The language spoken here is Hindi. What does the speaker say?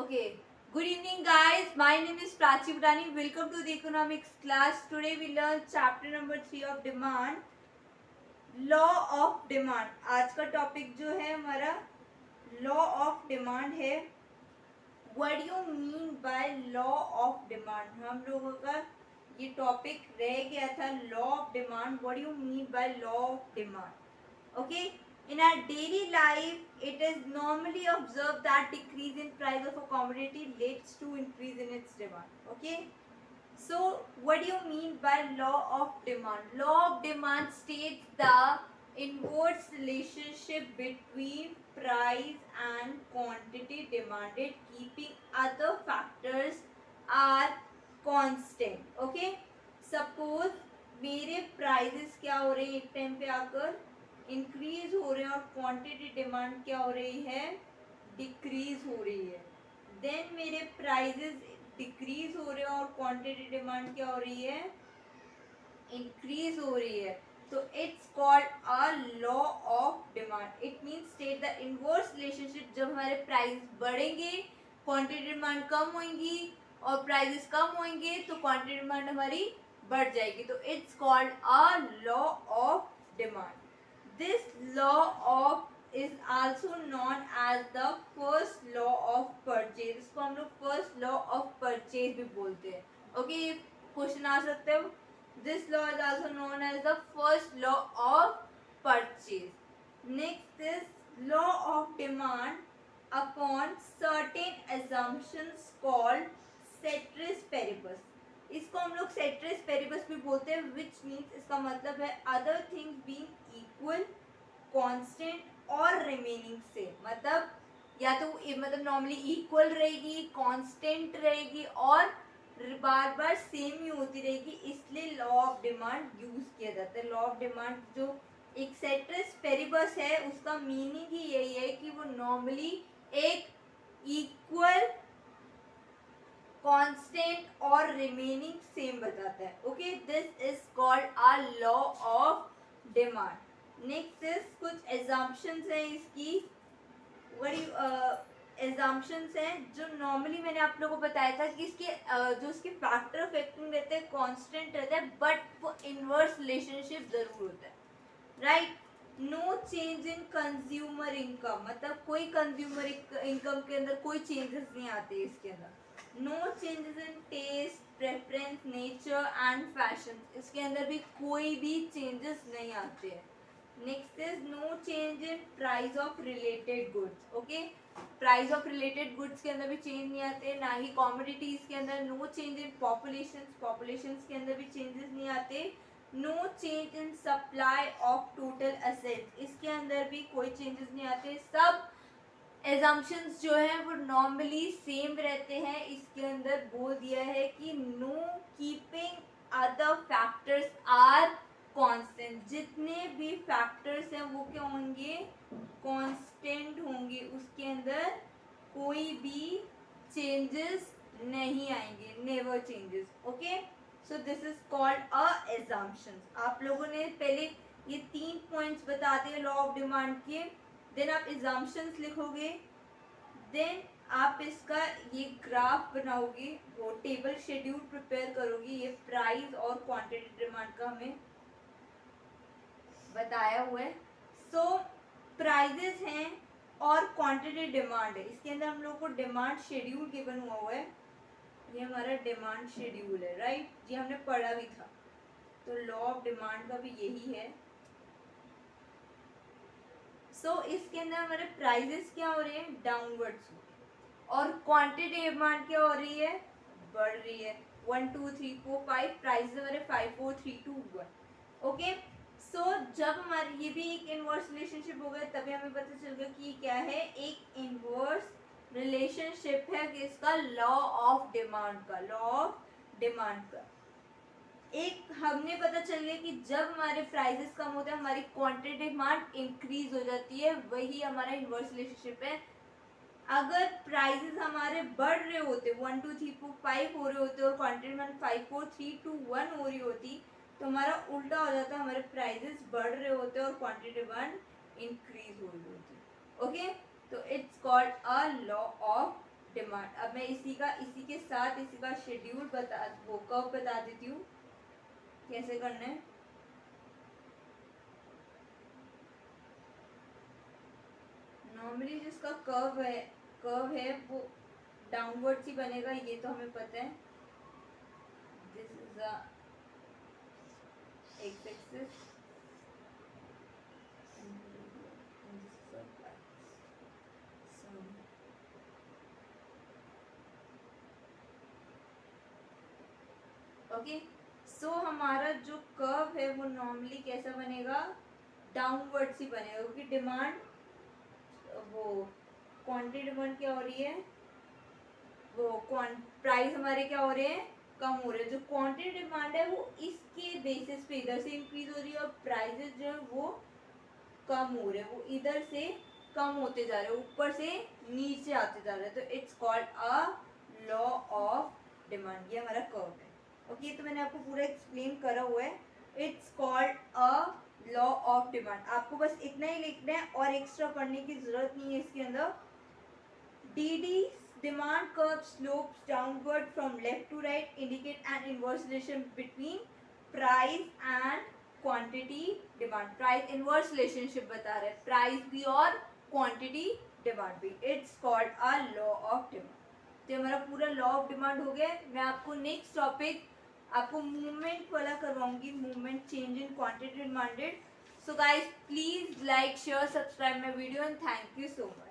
Okay. Good evening, guys. My name is Prachi Purani. Welcome to the economics class. Today we learn chapter number 3 of demand. Law of demand. आज का टॉपिक जो है हमारा लॉ ऑफ डिमांड है. What do you mean by law of demand? हम लोगों का ये टॉपिक रह गया था law of demand. What do you mean by law of demand? Okay. In our daily life, it is normally observed that decrease in price of a commodity leads to increase in its demand. Okay. So, what do you mean by law of demand? Law of demand states the inverse relationship between price and quantity demanded, keeping other factors are constant. Okay. Suppose मेरे प्राइजेस क्या हो रहे हैं एक टाइम पे आकर इंक्रीज हो रहे हैं और क्वांटिटी डिमांड क्या हो रही है, डिक्रीज हो रही है. देन मेरे प्राइजेस डिक्रीज हो रहे हैं और क्वांटिटी डिमांड क्या हो रही है, इंक्रीज हो रही है. तो it's called a law of demand. It means state the inverse relationship. जब हमारे प्राइस बढ़ेंगे क्वांटिटी डिमांड कम होंगी और प्राइसेस कम होंगे तो क्वांटिटी डिमांड हमारी बढ़ जाएगी. तो it's called a law of demand. This law of is also known as the first law of purchase. इसको हम लोग first law of purchase भी बोलते हैं. Okay, ये क्वेश्चन आ सकते हो. This law is also known as the first law of purchase. Next is law of demand upon certain assumptions called ceteris paribus. इसको हम लोग सेट्रेस पेरिबस भी बोलते हैं, विच मीन्स इसका मतलब है other things being equal, constant और रिमेनिंग सेम. मतलब या तो मतलब नॉर्मली इक्वल रहेगी, कांस्टेंट रहेगी और बार बार सेम ही होती रहेगी. इसलिए लॉ ऑफ डिमांड यूज किया जाता है. लॉ ऑफ डिमांड जो एक सेट्रेस पेरिबस है उसका मीनिंग ही यही है कि वो नॉर्मली एक इक्वल, कांस्टेंट और रिमेनिंग सेम बताता है. Okay, this is called a law of demand. Next is कुछ एग्जाम्पशंस हैं इसकी. एग्जाम्पशंस हैं जो नॉर्मली मैंने आप लोगों को बताया था कि इसके जो इसके फैक्टर अफेक्टिंग रहते हैं कांस्टेंट रहता है, बट वो इनवर्स रिलेशनशिप जरूर होता है. Right. No change in consumer income. मतलब कोई कंज्यूमर इनकम के अंदर कोई चेंजेस नहीं आते इसके अंदर. No changes in taste, preference, nature and fashion. इसके अंदर भी कोई भी चेंजेस नहीं आते हैं. Next is no change in price of related goods. Okay, price of related goods के अंदर भी चेंज नहीं आते. ना ही कॉमोडिटीज के अंदर. नो चेंज इन पॉपुलेशन के अंदर भी चेंजेस नहीं आते. No change in supply of total assets. इसके अंदर भी कोई चेंजेस नहीं आते. सब एजम्पशंस जो है वो नॉर्मली सेम रहते हैं. इसके अंदर बोल दिया है कि no keeping other factors are constant. जितने भी फैक्टर्स हैं वो क्या होंगे, कांस्टेंट होंगे. उसके अंदर कोई भी चेंजेस नहीं आएंगे, never changes. Okay, so this is called a assumption. आप लोगों ने पहले ये 3 पॉइंट्स बता दिए लॉ ऑफ डिमांड के. देन आप एग्जाम्पशंस लिखोगे. देन आप इसका ये ग्राफ बनाओगे, वो टेबल शेड्यूल प्रिपेयर करोगे. ये प्राइस और क्वांटिटी डिमांड का हमें बताया हुआ है. सो प्राइजेस हैं और क्वांटिटी डिमांड है. इसके अंदर हम लोग को डिमांड शेड्यूल गिवन हुआ है. ये हमारा डिमांड शेड्यूल है. राइट, ये हमने पढ़ा भी था. तो लॉ ऑफ डिमांड का भी यही है. सो इसके अंदर हमारे प्राइजेस क्या हो रहे हैं, डाउनवर्ड्स हो रहे हैं. और क्वांटिटी डिमांड क्या हो रही है, बढ़ रही है. 1 2 3 4 5 प्राइजेस हमारे 5 4 3 2 1. ओके, सो जब हमारे ये भी एक इनवर्स रिलेशनशिप हो गया तभी हमें पता चल गया कि क्या है, एक इनवर्स रिलेशनशिप है कि इसका लॉ ऑफ डिमांड का. लॉ ऑफ डिमांड का एक हमने पता चल गया कि जब हमारे प्राइसेस कम होते हैं हमारी क्वांटिटी डिमांड इंक्रीज हो जाती है. वही हमारा इनवर्स रिलेशनशिप है. अगर प्राइसेस हमारे बढ़ रहे होते 1 2 3 4 5 हो रहे होते और क्वांटिटी डिमांड 5 4 3 2 1 हो रही होती तो हमारा उल्टा हो जाता. हमारे प्राइसेस बढ़ रहे होते और क्वांटिटी डिमांड इंक्रीज हो रही होती. ओके, तो it's called a law of demand. अब मैं इसी के साथ इसी का शेड्यूल वो कर्व बता देती हूँ कैसे करना है। नॉर्मली जिसका कर्व है वो डाउनवर्ड ही बनेगा, ये तो हमें पता है। This is the X axis okay. So हमारा जो कर्व है वो नॉर्मली कैसा बनेगा, डाउनवर्ड ही बनेगा, क्योंकि डिमांड वो क्वांटिटी डिमांड क्या हो रही है, वो प्राइस हमारे क्या हो रहे हैं, कम हो रहे हैं। जो क्वांटिटी डिमांड है वो इसके बेसिस पे इधर से इंक्रीज हो रही है और प्राइसेस जो है वो कम हो रहे हैं, वो इधर से कम होते जा रहे हैं, ऊपर से नीचे आते जा रहे हैं। तो it's called a law of demand. ये हमारा कर्व है। ओके, तो मैंने आपको पूरा एक्सप्लेन करा हुआ है। It's called a law of demand. आपको बस इतना ही लिखना है और एक्स्ट्रा पढ़ने की जरूरत नहीं है इसके अंदर। D demand curve slopes downward from left to right, indicate an inverse relation between price and quantity demand. Price inverse relationship बता रहे हैं, प्राइस भी और क्वांटिटी डिमांड भी। It's called a law of demand. तो हमारा पूरा लॉ ऑफ डिमांड हो गया। मैं आपको नेक्स्ट टॉपिक आपको मूवमेंट वाला करवाऊंगी, movement change in quantity demanded. So guys please like share subscribe my video and thank you so much.